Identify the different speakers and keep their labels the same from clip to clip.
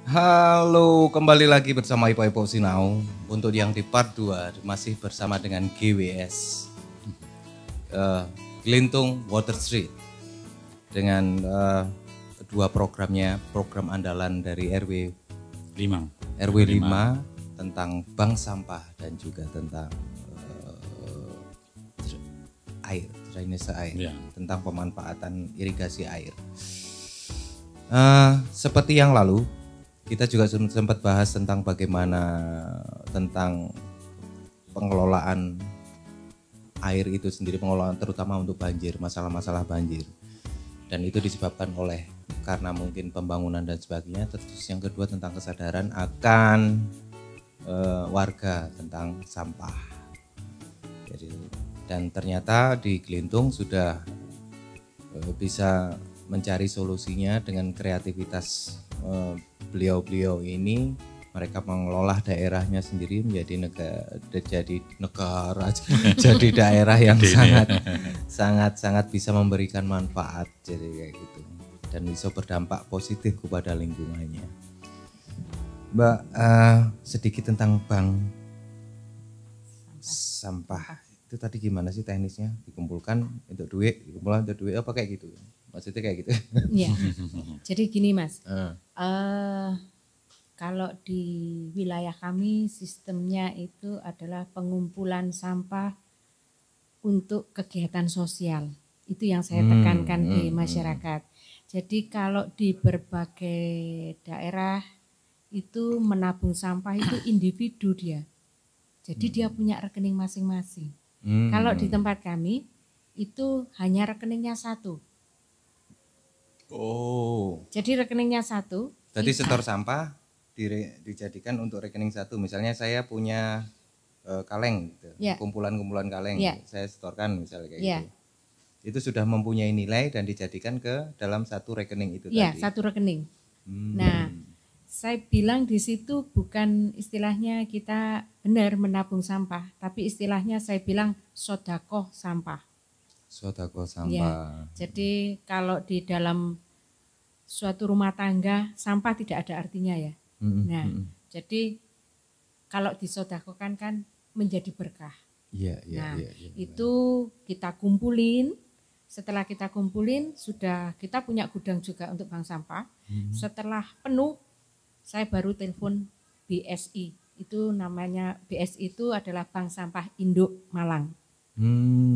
Speaker 1: Halo, kembali lagi bersama Ipo Sinau. Untuk yang di part 2 masih bersama dengan GWS Gelintung Water Street dengan dua programnya, program andalan dari RW 5 tentang bank sampah dan juga tentang air, drainase air, tentang pemanfaatan irigasi air. Seperti yang lalu, kita juga sempat bahas tentang bagaimana tentang pengelolaan air itu sendiri, pengelolaan terutama untuk banjir, masalah-masalah banjir. Dan itu disebabkan oleh karena mungkin pembangunan dan sebagainya. Terus yang kedua tentang kesadaran akan warga tentang sampah. Jadi, dan ternyata di Gelintung sudah bisa mencari solusinya dengan kreativitas beliau-beliau ini. Mereka mengelola daerahnya sendiri menjadi negara jadi daerah yang sangat bisa memberikan manfaat, jadi kayak gitu, dan bisa berdampak positif kepada lingkungannya. Mbak, sedikit tentang bank sampah itu tadi gimana sih teknisnya? Dikumpulkan untuk duit apa kayak gitu? Maksudnya kayak gitu?
Speaker 2: Iya. Jadi gini Mas, kalau di wilayah kami sistemnya itu adalah pengumpulan sampah untuk kegiatan sosial. Itu yang saya tekankan di masyarakat. Jadi kalau di berbagai daerah itu menabung sampah itu individu dia. Jadi dia punya rekening masing-masing. Kalau di tempat kami itu hanya rekeningnya satu.
Speaker 1: Oh.
Speaker 2: Jadi rekeningnya satu.
Speaker 1: Jadi setor sampah dijadikan untuk rekening satu. Misalnya saya punya kaleng, gitu. Kumpulan-kumpulan kaleng, saya setorkan misalnya kayak gitu. Itu sudah mempunyai nilai dan dijadikan ke dalam satu rekening itu tadi.
Speaker 2: Iya, satu rekening. Nah, saya bilang di situ bukan istilahnya kita benar menabung sampah, tapi istilahnya saya bilang sodakoh sampah.
Speaker 1: Sodakoh sampah.
Speaker 2: Ya, jadi kalau di dalam suatu rumah tangga sampah tidak ada artinya ya. Nah, jadi kalau disodakohkan kan menjadi berkah.
Speaker 1: Iya.
Speaker 2: Itu kita kumpulin. Setelah kita kumpulin, sudah kita punya gudang juga untuk bank sampah. Setelah penuh, saya baru telepon BSI. Itu namanya BSI itu adalah Bank Sampah Induk Malang.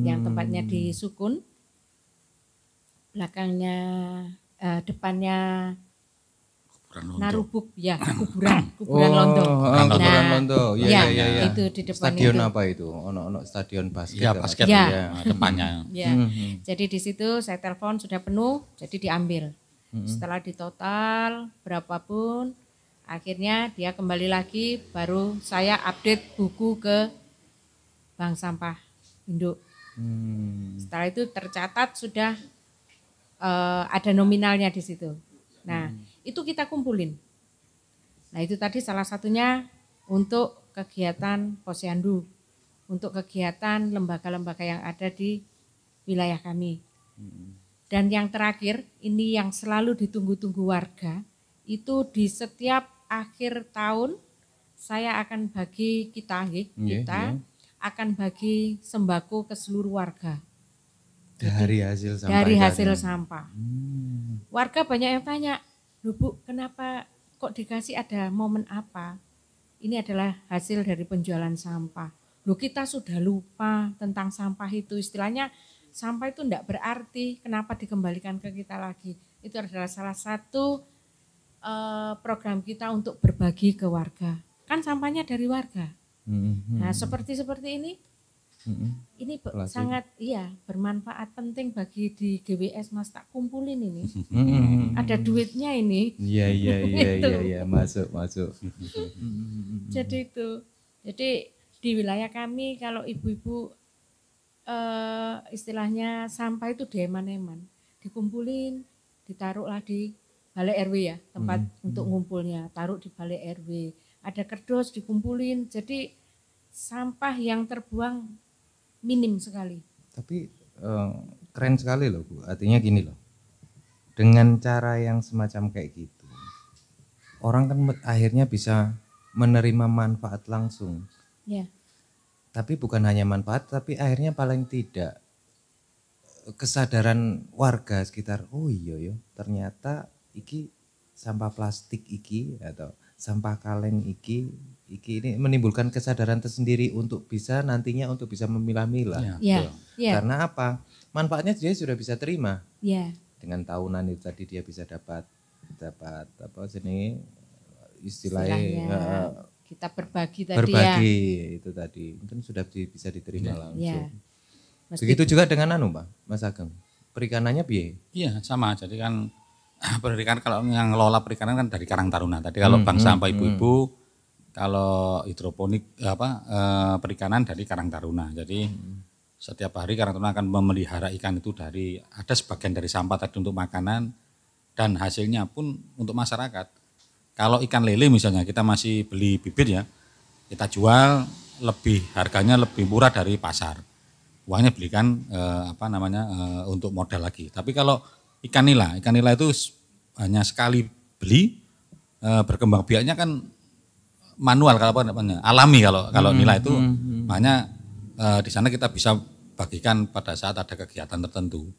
Speaker 2: Yang tempatnya di Sukun. Belakangnya, depannya Narubuk, ya, kuburan Londo.
Speaker 1: Kuburan Londo.
Speaker 2: Ya, itu di depan
Speaker 1: stadion
Speaker 2: itu.
Speaker 1: apa itu? Ono stadion basket.
Speaker 3: Ya, basket ya, depannya.
Speaker 2: Ya. Jadi di situ saya telepon sudah penuh, jadi diambil. Setelah ditotal berapapun, akhirnya dia kembali lagi, baru saya update buku ke Bank Sampah Induk. Setelah itu tercatat sudah ada nominalnya di situ. Nah, itu kita kumpulin. Nah, itu tadi salah satunya untuk kegiatan posyandu, untuk kegiatan lembaga-lembaga yang ada di wilayah kami. Dan yang terakhir, ini yang selalu ditunggu-tunggu warga, itu di setiap akhir tahun saya akan bagi kita akan bagi sembako ke seluruh warga.
Speaker 1: Dari hasil
Speaker 2: sampah. Warga banyak yang tanya, "Loh Bu, kenapa kok dikasih, ada momen apa?" Ini adalah hasil dari penjualan sampah. Loh, kita sudah lupa tentang sampah itu. Istilahnya sampah itu enggak berarti, kenapa dikembalikan ke kita lagi. Itu adalah salah satu program kita untuk berbagi ke warga. Kan sampahnya dari warga. Nah, seperti ini. Ini sangat bermanfaat, penting bagi di GWS Mas, tak kumpulin ini. Ada duitnya ini.
Speaker 1: Iya, masuk.
Speaker 2: Jadi itu. Jadi di wilayah kami kalau ibu-ibu istilahnya sampah itu dieman-eman. Dikumpulin, ditaruhlah di balai RW ya, tempat untuk ngumpulnya, taruh di balai RW. Ada kerdus dikumpulin. Jadi sampah yang terbuang minim sekali.
Speaker 1: Tapi keren sekali loh Bu, artinya gini loh, dengan cara yang semacam kayak gitu, orang kan akhirnya bisa menerima manfaat langsung.
Speaker 2: Ya.
Speaker 1: Tapi bukan hanya manfaat, tapi akhirnya paling tidak kesadaran warga sekitar, oh iya yo, ternyata iki sampah plastik iki atau sampah kaleng iki ini menimbulkan kesadaran tersendiri untuk bisa nantinya untuk bisa memilah-milah.
Speaker 2: Ya. Ya.
Speaker 1: Karena apa? Manfaatnya dia sudah bisa terima.
Speaker 2: Ya.
Speaker 1: Dengan tahunan itu tadi dia bisa dapat apa sini istilahnya
Speaker 2: kita berbagi tadi
Speaker 1: berbagi itu tadi mungkin sudah bisa diterima langsung.
Speaker 2: Ya.
Speaker 1: Begitu juga dengan Mas Ageng. Perikanannya piye?
Speaker 3: Iya, sama. Jadi kan perikanan kalau yang ngelola perikanan kan dari Karang Taruna. Tadi kalau bank sampah ibu-ibu, kalau hidroponik perikanan dari Karang Taruna. Jadi setiap hari Karang Taruna akan memelihara ikan itu ada sebagian dari sampah tadi untuk makanan dan hasilnya pun untuk masyarakat. Kalau ikan lele misalnya kita masih beli bibit ya, kita jual harganya lebih murah dari pasar. Uangnya belikan untuk modal lagi. Tapi kalau ikan nila itu hanya sekali beli, berkembang biaknya kan manual alami kalau nila itu makanya di sana kita bisa bagikan pada saat ada kegiatan tertentu.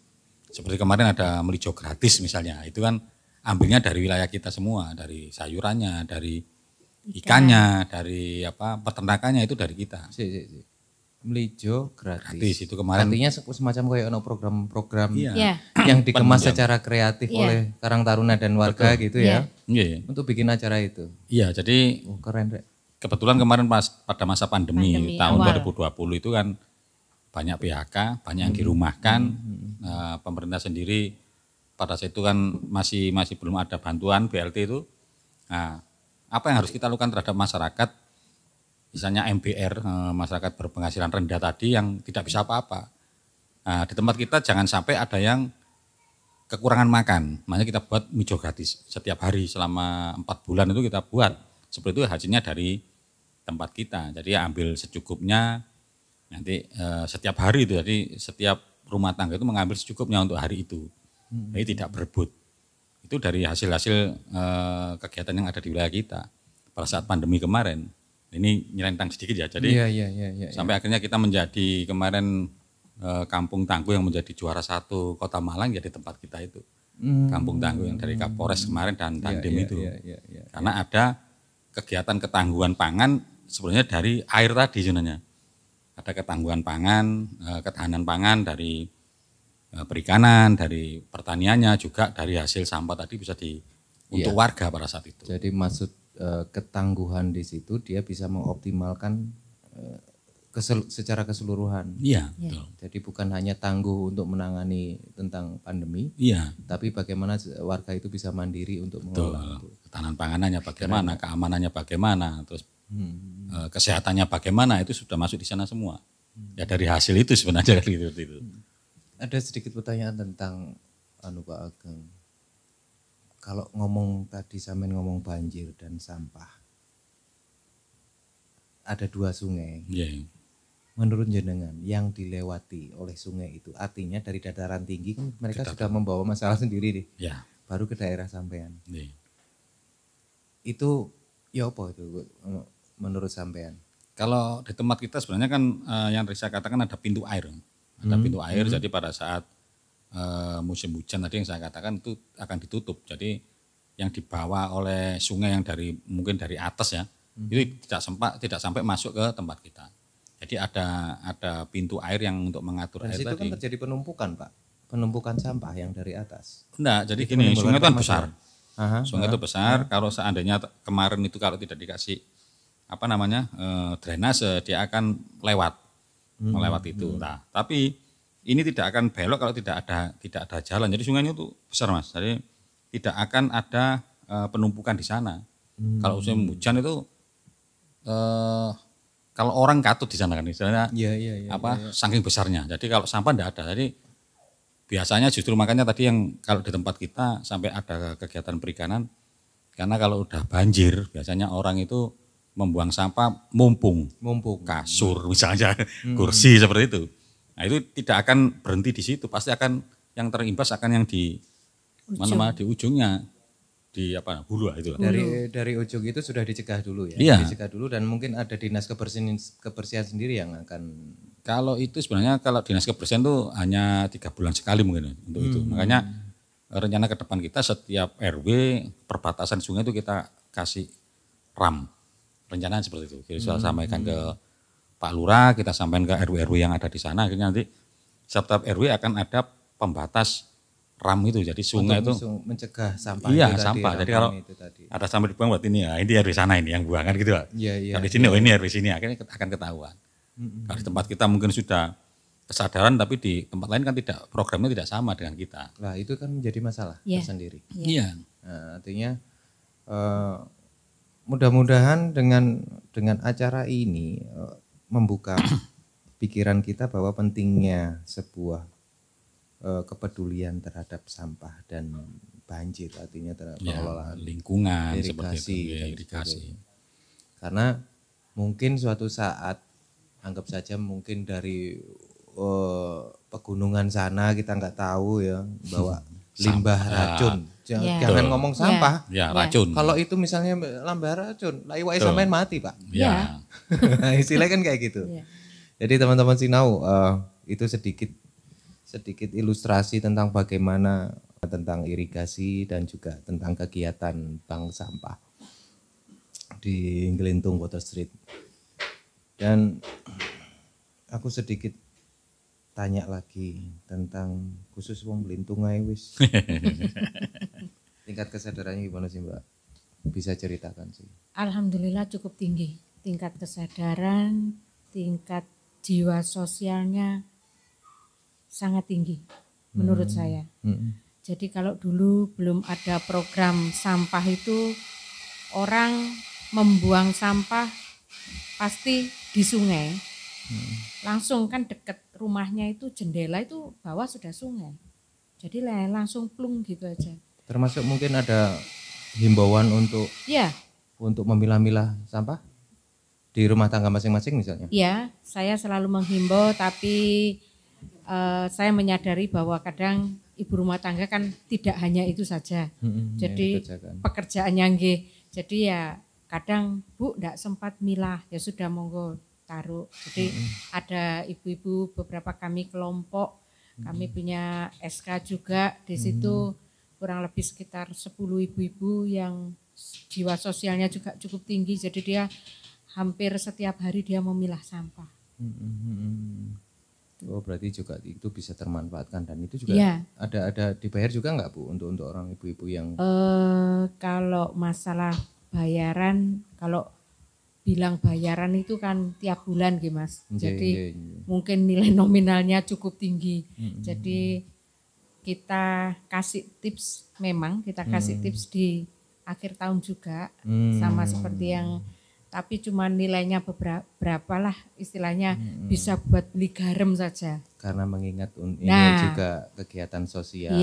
Speaker 3: Seperti kemarin ada melijo gratis misalnya, itu kan ambilnya dari wilayah kita semua, dari sayurannya, dari ikannya, dari peternakannya itu dari kita.
Speaker 1: Melijo gratis
Speaker 3: itu kemarin.
Speaker 1: Artinya semacam kayak program-program yang dikemas secara kreatif oleh Karang Taruna dan warga gitu ya.
Speaker 3: Iya.
Speaker 1: Untuk bikin acara itu.
Speaker 3: Iya, jadi
Speaker 1: keren Rek.
Speaker 3: Kebetulan kemarin pada masa pandemi tahun awal. 2020 itu kan banyak PHK, banyak yang dirumahkan. Pemerintah sendiri pada saat itu kan masih belum ada bantuan BLT itu. Nah, apa yang harus kita lakukan terhadap masyarakat? Misalnya MBR, masyarakat berpenghasilan rendah tadi yang tidak bisa apa-apa. Nah, di tempat kita jangan sampai ada yang kekurangan makan. Makanya kita buat mijo gratis setiap hari selama 4 bulan itu kita buat. Seperti itu hasilnya dari tempat kita. Jadi ambil secukupnya nanti setiap hari itu. Jadi setiap rumah tangga itu mengambil secukupnya untuk hari itu. Jadi tidak berebut. Itu dari hasil-hasil kegiatan yang ada di wilayah kita pada saat pandemi kemarin. Ini nyelentang sedikit ya, jadi sampai akhirnya kita menjadi kemarin Kampung Tangguh yang menjadi juara 1 Kota Malang jadi tempat kita itu. Kampung Tangguh yang dari Kapolres kemarin dan Tandem itu. Karena ada kegiatan ketangguhan pangan sebenarnya dari air tadi sebenarnya. Ada ketangguhan pangan, ketahanan pangan dari perikanan, dari pertaniannya juga dari hasil sampah tadi bisa untuk warga pada saat itu.
Speaker 1: Jadi maksud ketangguhan di situ dia bisa mengoptimalkan secara keseluruhan.
Speaker 3: Iya, betul.
Speaker 1: Jadi bukan hanya tangguh untuk menangani tentang pandemi, tapi bagaimana warga itu bisa mandiri untuk mengelola.
Speaker 3: Ketahanan panganannya bagaimana, keamanannya bagaimana, terus kesehatannya bagaimana itu sudah masuk di sana semua. Ya dari hasil itu sebenarnya gitu.
Speaker 1: Ada sedikit pertanyaan tentang Pak Ageng. Kalau ngomong tadi sampean ngomong banjir dan sampah, ada 2 sungai. Menurut jenengan yang dilewati oleh sungai itu artinya dari dataran tinggi kan mereka sudah membawa masalah sendiri nih. Baru ke daerah sampean. Itu ya apa itu menurut sampean?
Speaker 3: Kalau di tempat kita sebenarnya kan yang saya katakan ada pintu air. Ada pintu air jadi pada saat musim hujan tadi yang saya katakan itu akan ditutup. Jadi yang dibawa oleh sungai yang mungkin dari atas ya, itu tidak sampai masuk ke tempat kita. Jadi ada pintu air yang untuk mengatur air tadi.
Speaker 1: Itu kan terjadi penumpukan Pak, penumpukan sampah yang dari atas.
Speaker 3: Enggak, jadi gini, sungai itu kan besar. Sungai itu besar, kalau seandainya kemarin itu kalau tidak dikasih drainase dia akan melewati itu. Nah, tapi ini tidak akan belok kalau tidak ada jalan. Jadi sungainya itu besar Mas. Jadi tidak akan ada penumpukan di sana. Kalau musim hujan itu kalau orang katut di sana kan istilahnya saking besarnya. Jadi kalau sampah tidak ada. Jadi biasanya justru makanya tadi yang kalau di tempat kita sampai ada kegiatan perikanan karena kalau udah banjir biasanya orang itu membuang sampah mumpung. Kasur misalnya, kursi seperti itu. Nah itu tidak akan berhenti di situ, pasti akan yang terimbas akan yang di ujungnya. di apa hulu itu.
Speaker 1: Dari ujung itu sudah dicegah dulu ya.
Speaker 3: Iya.
Speaker 1: Dicegah dulu dan mungkin ada dinas kebersihan sendiri yang akan.
Speaker 3: Kalau itu sebenarnya kalau dinas kebersihan itu hanya 3 bulan sekali mungkin untuk itu. Makanya rencana ke depan kita setiap RW perbatasan sungai itu kita kasih RAM. Rencananya seperti itu. Jadi sudah sampaikan ke Pak Lurah, kita sampaikan ke RW-RW yang ada di sana. Akhirnya nanti setiap RW akan ada pembatas RAM itu. Jadi sungai itu
Speaker 1: mencegah sampah.
Speaker 3: Iya, sampah. Jadi kalau ada sampah dibuang buat ini ya, ini RW sana ini yang buang kan gitu.
Speaker 1: Iya.
Speaker 3: Kalau di sini ini RW sini akhirnya akan ketahuan. Kalau di tempat kita mungkin sudah kesadaran tapi di tempat lain kan tidak, programnya tidak sama dengan kita.
Speaker 1: Nah itu kan menjadi masalah tersendiri.
Speaker 3: Iya.
Speaker 1: Nah, artinya mudah-mudahan dengan acara ini membuka pikiran kita bahwa pentingnya sebuah kepedulian terhadap sampah dan banjir, artinya terhadap pengelolaan
Speaker 3: lingkungan
Speaker 1: irigasi,
Speaker 3: irigasi.
Speaker 1: Karena mungkin suatu saat anggap saja mungkin dari pegunungan sana kita nggak tahu ya bahwa limbah racun. Jangan ngomong sampah.
Speaker 3: Ya, racun.
Speaker 1: Kalau itu misalnya limbah racun, lah iwake sampean mati, Pak.
Speaker 3: Ya.
Speaker 1: Istilahnya kan kayak gitu. Jadi teman-teman Sinau itu sedikit ilustrasi tentang bagaimana tentang irigasi dan juga tentang kegiatan bank sampah di Nggelintung Water Street. Dan aku sedikit tanya lagi tentang khusus wong Nggelintung ae wis. Tingkat kesadarannya gimana sih Mbak? Bisa ceritakan sih.
Speaker 2: Alhamdulillah cukup tinggi. Tingkat kesadaran, tingkat jiwa sosialnya sangat tinggi menurut saya. Jadi kalau dulu belum ada program sampah itu orang membuang sampah pasti di sungai. Langsung kan deket rumahnya itu jendela itu bawah sudah sungai. Jadi langsung plung gitu aja.
Speaker 1: Termasuk mungkin ada himbauan untuk untuk memilah-milah sampah di rumah tangga masing-masing misalnya.
Speaker 2: Iya, saya selalu menghimbau tapi saya menyadari bahwa kadang ibu rumah tangga kan tidak hanya itu saja. Jadi pekerjaannya nggih. Jadi ya kadang Bu enggak sempat milah, ya sudah monggo taruh. Jadi ada ibu-ibu beberapa kami kelompok, kami punya SK juga di situ kurang lebih sekitar 10 ibu-ibu yang jiwa sosialnya juga cukup tinggi. Jadi dia hampir setiap hari dia memilah sampah.
Speaker 1: Oh berarti juga itu bisa termanfaatkan dan itu juga ada dibayar juga enggak Bu untuk orang ibu-ibu yang
Speaker 2: kalau masalah bayaran, kalau bilang bayaran itu kan tiap bulan gitu Mas. Jadi mungkin nilai nominalnya cukup tinggi. Jadi kita kasih tips, memang kita kasih tips di akhir tahun juga sama seperti yang, tapi cuma nilainya berapa lah istilahnya, bisa buat beli garam saja.
Speaker 1: Karena mengingat ini juga kegiatan sosial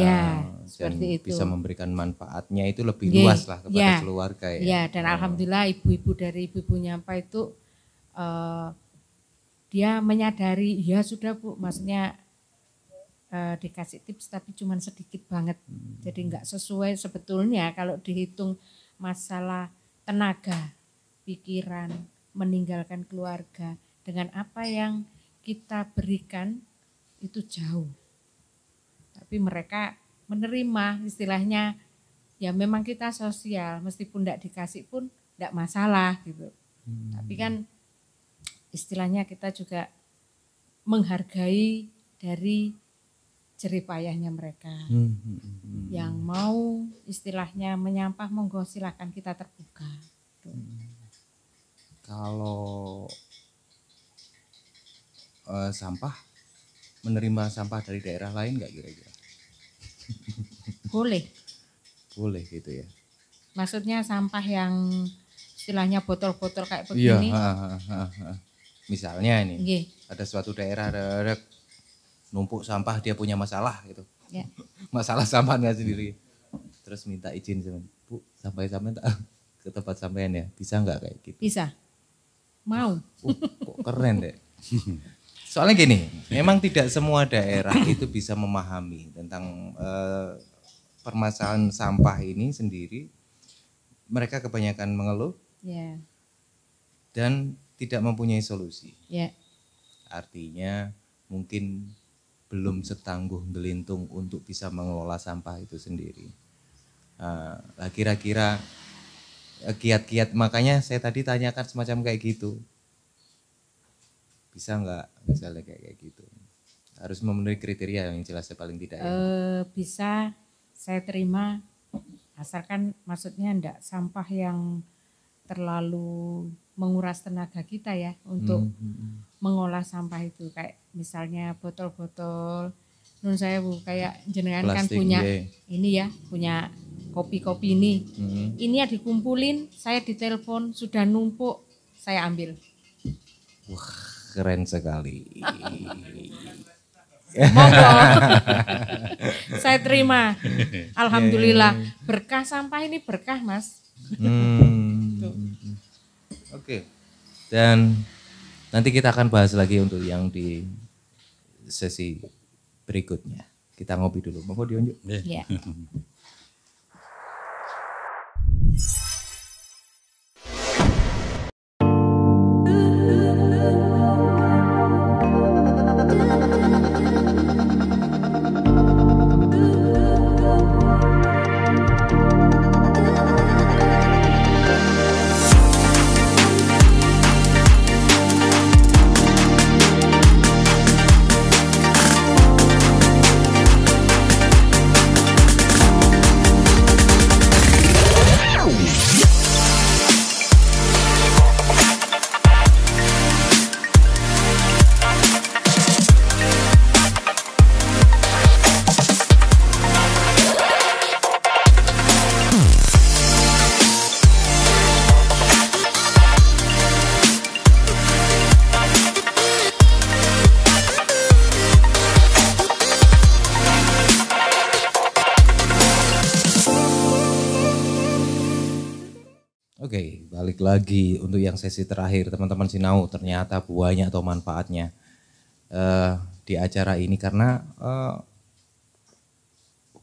Speaker 1: dan bisa memberikan manfaatnya itu lebih luas lah kepada keluarga ya.
Speaker 2: Iya, dan alhamdulillah ibu-ibu dari ibu-ibu Nyampa itu dia menyadari, ya sudah Bu, maksudnya dikasih tips tapi cuma sedikit banget. Jadi enggak sesuai sebetulnya kalau dihitung masalah tenaga, pikiran, meninggalkan keluarga dengan apa yang kita berikan itu jauh. Tapi mereka menerima istilahnya, ya memang kita sosial, meskipun tidak dikasih pun tidak masalah gitu. Tapi kan istilahnya kita juga menghargai dari jeripayahnya mereka. Yang mau istilahnya menyampah monggo silahkan kita terbuka.
Speaker 1: Kalau sampah, menerima sampah dari daerah lain nggak kira-kira?
Speaker 2: Boleh.
Speaker 1: Boleh gitu ya.
Speaker 2: Maksudnya sampah yang istilahnya botol-botol kayak begini.
Speaker 1: Iya, misalnya ini ada suatu daerah ada numpuk sampah, dia punya masalah gitu. Masalah sampahnya sendiri. Terus minta izin sama Bu, sampai-sampai ke tempat sampean ya, bisa nggak kayak gitu?
Speaker 2: Bisa. Mau.
Speaker 1: Kok keren deh. Soalnya gini, memang tidak semua daerah itu bisa memahami tentang permasalahan sampah ini sendiri mereka kebanyakan mengeluh
Speaker 2: Ya.
Speaker 1: dan tidak mempunyai solusi.
Speaker 2: Ya.
Speaker 1: Artinya mungkin belum setangguh gelintung untuk bisa mengelola sampah itu sendiri. Kira-kira kiat-kiat, makanya saya tadi tanyakan semacam kayak gitu. Bisa nggak misalnya kayak gitu? Harus memenuhi kriteria yang jelas paling tidak.
Speaker 2: Bisa, saya terima, asalkan maksudnya enggak sampah yang terlalu menguras tenaga kita ya untuk mengolah sampah itu, kayak misalnya botol-botol nun saya Bu, kayak jenengan kan
Speaker 1: Plastik,
Speaker 2: punya
Speaker 1: yeah.
Speaker 2: ini ya, punya kopi-kopi ini. Ini ya dikumpulin, saya ditelepon sudah numpuk, saya ambil.
Speaker 1: Wah, keren sekali.
Speaker 2: Monggo. Saya terima. Alhamdulillah, berkah sampah ini berkah, Mas.
Speaker 1: Oke. Dan nanti kita akan bahas lagi untuk yang di sesi berikutnya. Kita ngopi dulu. Mau diunjuk?
Speaker 2: Ya.
Speaker 1: Oke, balik lagi untuk yang sesi terakhir. Teman-teman Sinau, ternyata buahnya atau manfaatnya di acara ini karena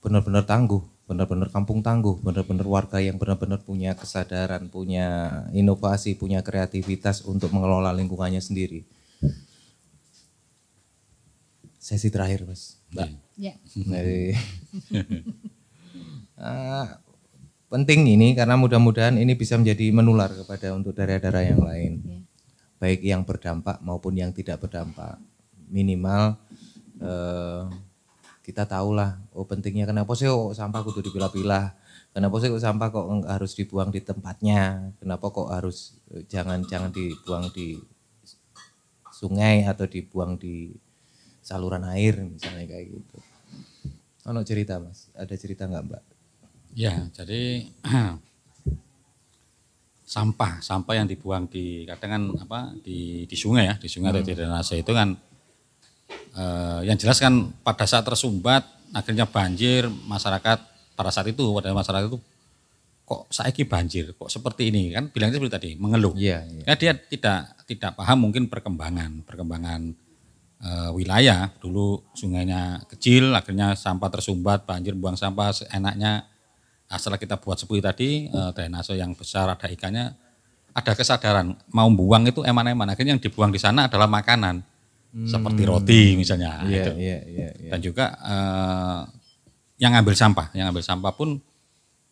Speaker 1: benar-benar tangguh, benar-benar kampung tangguh, benar-benar warga yang benar-benar punya kesadaran, punya inovasi, punya kreativitas untuk mengelola lingkungannya sendiri. Sesi terakhir, Mas. Mbak.
Speaker 2: Ya.
Speaker 1: Penting ini karena mudah-mudahan ini bisa menjadi menular kepada untuk daerah-daerah yang lain. Baik yang berdampak maupun yang tidak berdampak. Minimal kita tahulah, oh pentingnya kenapa sih sampah kudu dipilah-pilah. Kenapa sih sampah kok harus dibuang di tempatnya. Kenapa kok harus jangan dibuang di sungai atau dibuang di saluran air misalnya kayak gitu. Ono cerita Mas, ada cerita nggak Mbak?
Speaker 3: Ya, jadi sampah yang dibuang di kadang kan di sungai ya, di sungai atau di drainase itu kan yang jelas kan pada saat tersumbat akhirnya banjir, masyarakat pada saat itu kok saiki banjir, kok seperti ini kan bilangnya seperti tadi mengeluh.
Speaker 1: Iya.
Speaker 3: Ya dia tidak paham mungkin perkembangan wilayah, dulu sungainya kecil akhirnya sampah tersumbat, banjir buang sampah seenaknya. Setelah kita buat seperti tadi, drainase yang besar ada ikannya, ada kesadaran mau buang itu eman-eman. Akhirnya yang dibuang di sana adalah makanan, seperti roti misalnya.
Speaker 1: Iya.
Speaker 3: Dan juga yang ngambil sampah pun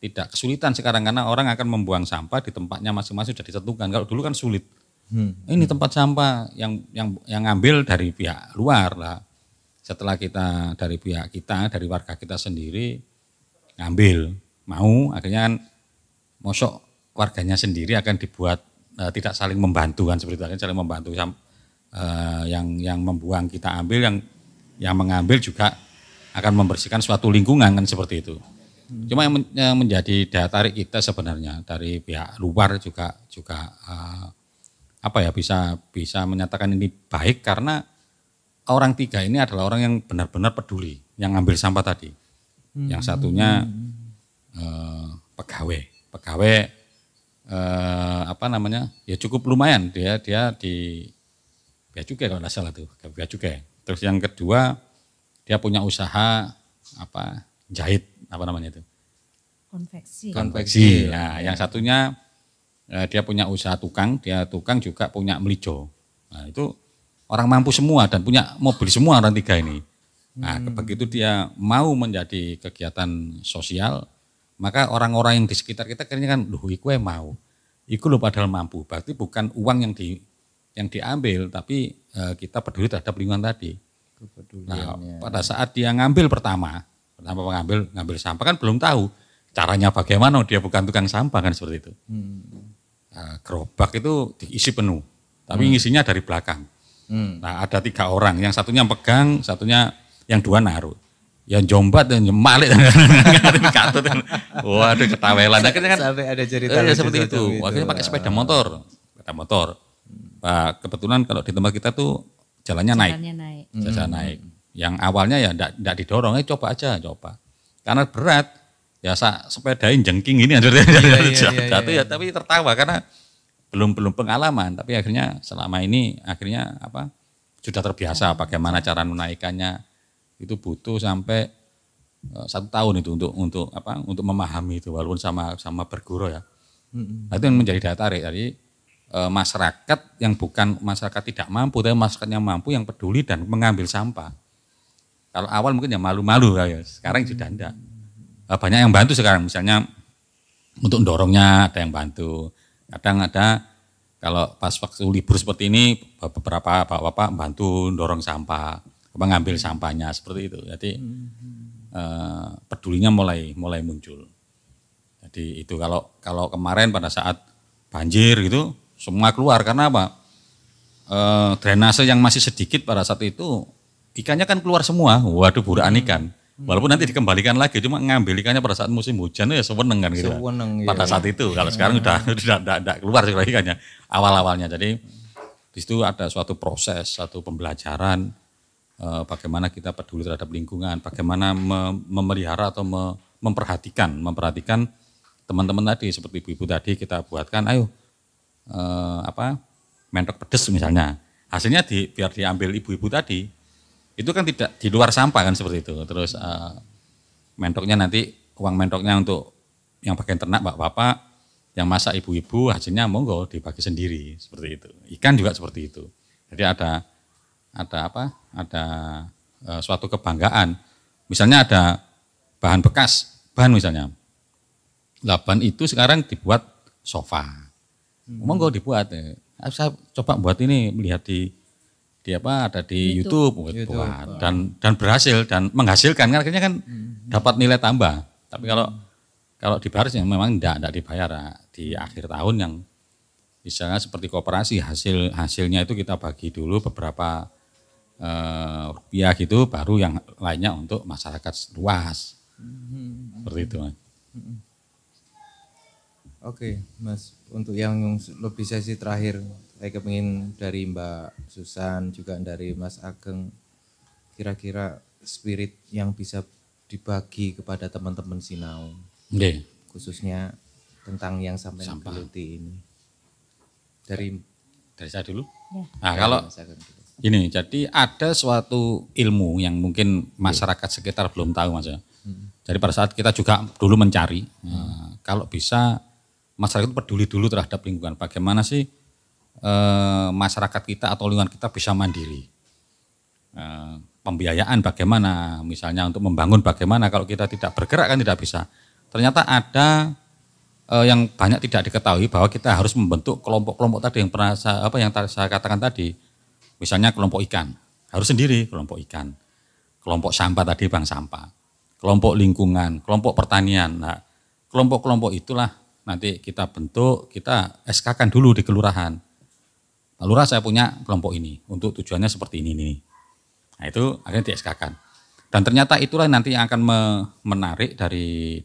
Speaker 3: tidak kesulitan sekarang karena orang akan membuang sampah di tempatnya masing-masing sudah ditentukan. Kalau dulu kan sulit. Ini tempat sampah yang ngambil dari pihak luar lah. Setelah kita dari pihak kita, dari warga kita sendiri ngambil. Mau akhirnya kan mosok warganya sendiri akan dibuat tidak saling membantu kan seperti itu, akan saling membantu yang membuang kita ambil, yang mengambil juga akan membersihkan suatu lingkungan kan seperti itu. Cuma yang menjadi daya tarik kita sebenarnya dari pihak luar juga bisa menyatakan ini baik karena orang tiga ini adalah orang yang benar-benar peduli yang ngambil sampah tadi. Yang satunya pegawai ya cukup lumayan dia di bea cukai kalau tidak salah tuh bea cukai. Terus yang kedua dia punya usaha jahit itu Konveksi. Nah, yang satunya dia punya usaha tukang, dia tukang juga punya melijo. Nah, itu orang mampu semua dan punya mobil semua orang tiga ini. Nah, begitu dia mau menjadi kegiatan sosial, maka orang-orang yang di sekitar kita kayaknya kan, loh iku mau. Iku lo padahal mampu. Berarti bukan uang yang diambil, tapi kita peduli terhadap lingkungan tadi. Nah, pada saat dia ngambil pertama ngambil sampah kan belum tahu caranya bagaimana, dia bukan tukang sampah kan seperti itu. Nah, gerobak itu diisi penuh, tapi ngisinya dari belakang. Nah, ada 3 orang, yang satunya pegang, satunya yang 2 naruh. Yang jombat dan malik. Waduh ketawelan. Akhirnya kan
Speaker 1: sampai ada cerita
Speaker 3: seperti itu. Akhirnya pakai sepeda motor. Nah, kebetulan kalau di tempat kita tuh jalannya naik. Naik. Yang awalnya ya enggak didorong, coba aja. Karena berat. Ya sepedain jengking ini jatuh ya, tapi tertawa karena belum pengalaman, tapi akhirnya selama ini sudah terbiasa bagaimana cara menaikkannya. Itu butuh sampai 1 tahun itu untuk memahami itu, walaupun sama berguru ya. Nah, itu yang menjadi daya tarik. Jadi masyarakat yang bukan masyarakat tidak mampu, tapi masyarakat yang mampu, yang peduli dan mengambil sampah. Kalau awal mungkin ya malu-malu ya, sekarang sudah enggak. Banyak yang bantu sekarang, misalnya untuk dorongnya ada yang bantu. Kadang ada kalau pas waktu libur seperti ini beberapa bapak-bapak bantu dorong sampah, ngambil sampahnya seperti itu. Jadi pedulinya mulai muncul. Jadi itu kalau kemarin pada saat banjir gitu semua keluar karena apa? Drainase yang masih sedikit pada saat itu ikannya kan keluar semua. Waduh buraan ikan. Walaupun nanti dikembalikan lagi, cuma ngambil ikannya pada saat musim hujan ya seweneng kan gitu. Pada saat itu, kalau sekarang udah keluar ikannya awal-awalnya. Jadi di situ ada suatu proses, satu pembelajaran bagaimana kita peduli terhadap lingkungan, bagaimana memelihara atau memperhatikan teman-teman tadi seperti ibu-ibu tadi kita buatkan, ayo mentok pedes misalnya. Hasilnya biar diambil ibu-ibu tadi. Itu kan tidak di luar sampah kan seperti itu. Terus mentoknya nanti uang mentoknya untuk yang bagian ternak bapak-bapak, yang masak ibu-ibu, hasilnya monggo dibagi sendiri seperti itu. Ikan juga seperti itu. Jadi ada suatu kebanggaan. Misalnya ada bahan bekas, ban misalnya. Ban itu sekarang dibuat sofa. Monggo dibuat. Saya coba buat ini, melihat di YouTube buat dan berhasil dan menghasilkan kan akhirnya kan dapat nilai tambah. Tapi kalau di baris yang memang tidak dibayar di akhir tahun yang misalnya seperti koperasi hasilnya itu kita bagi dulu beberapa rupiah gitu, baru yang lainnya untuk masyarakat luas seperti itu.
Speaker 1: Oke, Mas, untuk yang lebih sesi terakhir, saya kepingin dari Mbak Susan juga dari Mas Ageng, kira-kira spirit yang bisa dibagi kepada teman-teman Sinau, khususnya tentang yang sampai geluti ini. Dari
Speaker 3: saya dulu. Ya. Nah, kalau ini, jadi ada suatu ilmu yang mungkin masyarakat sekitar belum tahu, Mas. Jadi pada saat kita juga dulu mencari, kalau bisa masyarakat itu peduli dulu terhadap lingkungan. Bagaimana sih masyarakat kita atau lingkungan kita bisa mandiri. Pembiayaan bagaimana, misalnya untuk membangun bagaimana, kalau kita tidak bergerak kan tidak bisa. Ternyata ada yang banyak tidak diketahui bahwa kita harus membentuk kelompok-kelompok tadi yang pernah saya katakan tadi. Misalnya kelompok ikan, harus sendiri kelompok ikan. Kelompok sampah tadi bank sampah. Kelompok lingkungan, kelompok pertanian. Nah, kelompok-kelompok itulah nanti kita bentuk, kita SK-kan dulu di kelurahan. Pak Lurah saya punya kelompok ini, untuk tujuannya seperti ini nih. Nah itu akhirnya di SK-kan. Dan ternyata itulah nanti yang akan menarik dari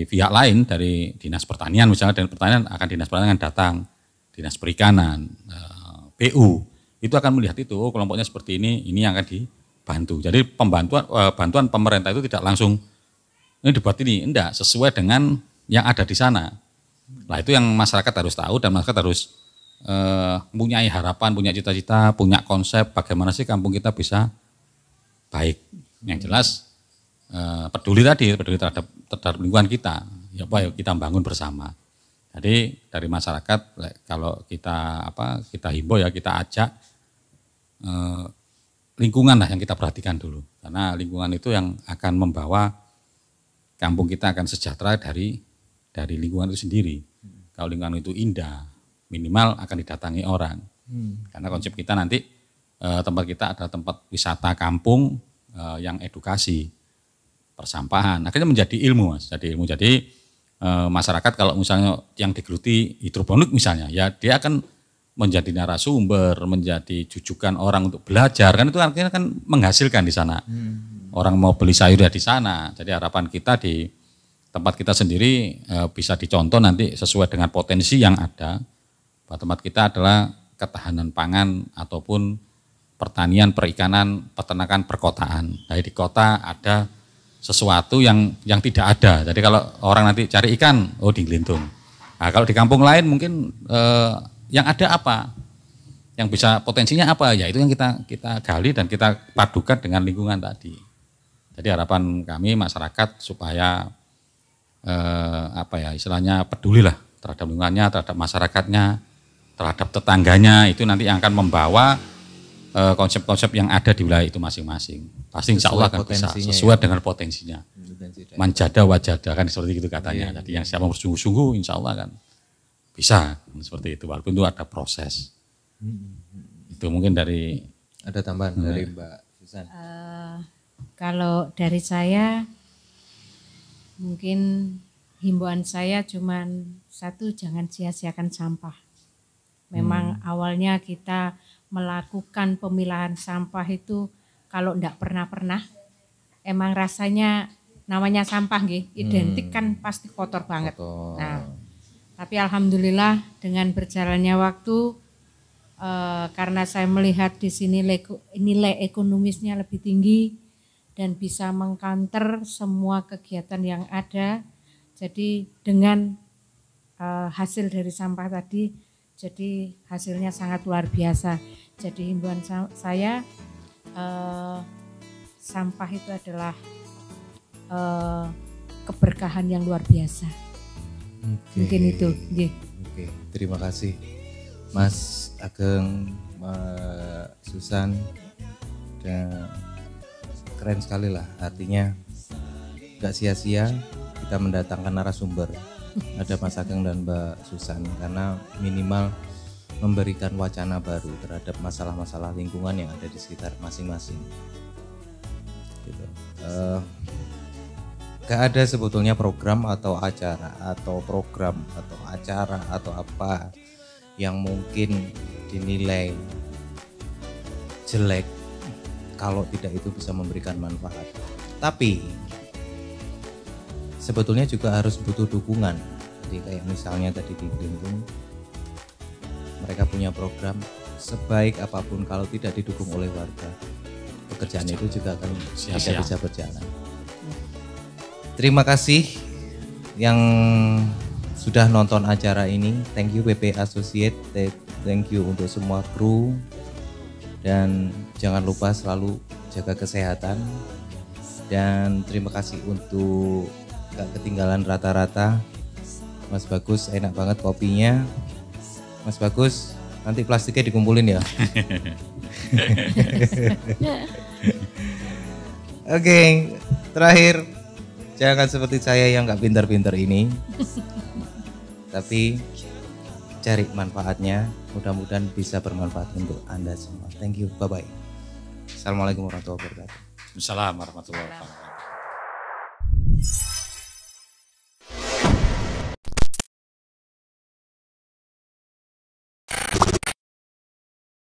Speaker 3: pihak lain, dari Dinas Pertanian misalnya, dan pertanian akan Dinas Pertanian datang, Dinas Perikanan, PU, itu akan melihat itu, oh kelompoknya seperti ini yang akan dibantu. Jadi bantuan pemerintah itu tidak langsung, ini dibuat ini, enggak, sesuai dengan yang ada di sana. Nah itu yang masyarakat harus tahu dan masyarakat harus mempunyai harapan, punya cita-cita, punya konsep bagaimana sih kampung kita bisa baik. Yang jelas peduli terhadap lingkungan kita. Ya apa ya kita bangun bersama. Jadi dari masyarakat kalau kita himbau ya, kita ajak lingkungan lah yang kita perhatikan dulu. Karena lingkungan itu yang akan membawa kampung kita akan sejahtera dari lingkungan itu sendiri. Kalau lingkungan itu indah, minimal akan didatangi orang. Karena konsep kita nanti tempat kita adalah tempat wisata kampung yang edukasi, persampahan. Akhirnya menjadi ilmu, Mas. Jadi masyarakat kalau misalnya yang digeluti hidroponik misalnya, ya dia akan menjadi narasumber, menjadi jujukan orang untuk belajar, kan itu artinya kan menghasilkan di sana. Orang mau beli sayur ya di sana. Jadi harapan kita di tempat kita sendiri bisa dicontoh nanti sesuai dengan potensi yang ada. Bahwa tempat kita adalah ketahanan pangan ataupun pertanian, perikanan, peternakan, perkotaan. Nah, di kota ada sesuatu yang tidak ada. Jadi kalau orang nanti cari ikan, di Glintung. Nah, kalau di kampung lain mungkin yang ada apa? Yang bisa potensinya apa? Ya itu yang kita gali dan kita padukan dengan lingkungan tadi. Jadi harapan kami masyarakat supaya istilahnya pedulilah terhadap lingkungannya, terhadap masyarakatnya, terhadap tetangganya, itu nanti yang akan membawa konsep-konsep yang ada di wilayah itu masing-masing. Pasti insya Allah akan bisa sesuai dengan potensinya. Manjada wajada kan seperti itu katanya. Jadi yang siapa bersungguh-sungguh insya Allah kan bisa seperti itu. Walaupun itu ada proses. Itu mungkin dari.
Speaker 1: Ada tambahan dari Mbak Susan?
Speaker 2: Kalau dari saya mungkin himbauan saya cuman satu, jangan sia-siakan sampah. Memang awalnya kita melakukan pemilahan sampah itu kalau enggak pernah emang rasanya namanya sampah identik kan pasti kotor banget. Nah, tapi alhamdulillah dengan berjalannya waktu karena saya melihat di sini nilai ekonomisnya lebih tinggi dan bisa mengcounter semua kegiatan yang ada. Jadi dengan hasil dari sampah tadi, jadi hasilnya sangat luar biasa. Jadi himbauan saya, sampah itu adalah keberkahan yang luar biasa. Mungkin itu.
Speaker 1: Oke, terima kasih Mas Ageng, Mbak Susan, dan keren sekali lah. Artinya gak sia-sia kita mendatangkan narasumber. Ada Mas Ageng dan Mbak Susan karena minimal memberikan wacana baru terhadap masalah-masalah lingkungan yang ada di sekitar masing-masing. Gitu. Gak ada sebetulnya program atau acara atau program atau acara atau apa yang mungkin dinilai jelek kalau tidak itu bisa memberikan manfaat. Tapi sebetulnya juga harus butuh dukungan. Jadi kayak misalnya tadi di Glintung, mereka punya program, sebaik apapun kalau tidak didukung oleh warga, pekerjaan itu juga akan tidak bisa berjalan. Terima kasih yang sudah nonton acara ini. Thank you PP Associate, thank you untuk semua kru. Dan jangan lupa selalu jaga kesehatan. Dan terima kasih untuk gak ketinggalan rata-rata. Mas Bagus, enak banget kopinya. Mas Bagus, nanti plastiknya dikumpulin ya. Oke, terakhir, jangan seperti saya yang gak pintar-pintar ini. Tapi cari manfaatnya, mudah-mudahan bisa bermanfaat untuk Anda semua. Thank you, bye-bye. Assalamualaikum warahmatullahi wabarakatuh.
Speaker 3: Assalamualaikum warahmatullahi wabarakatuh.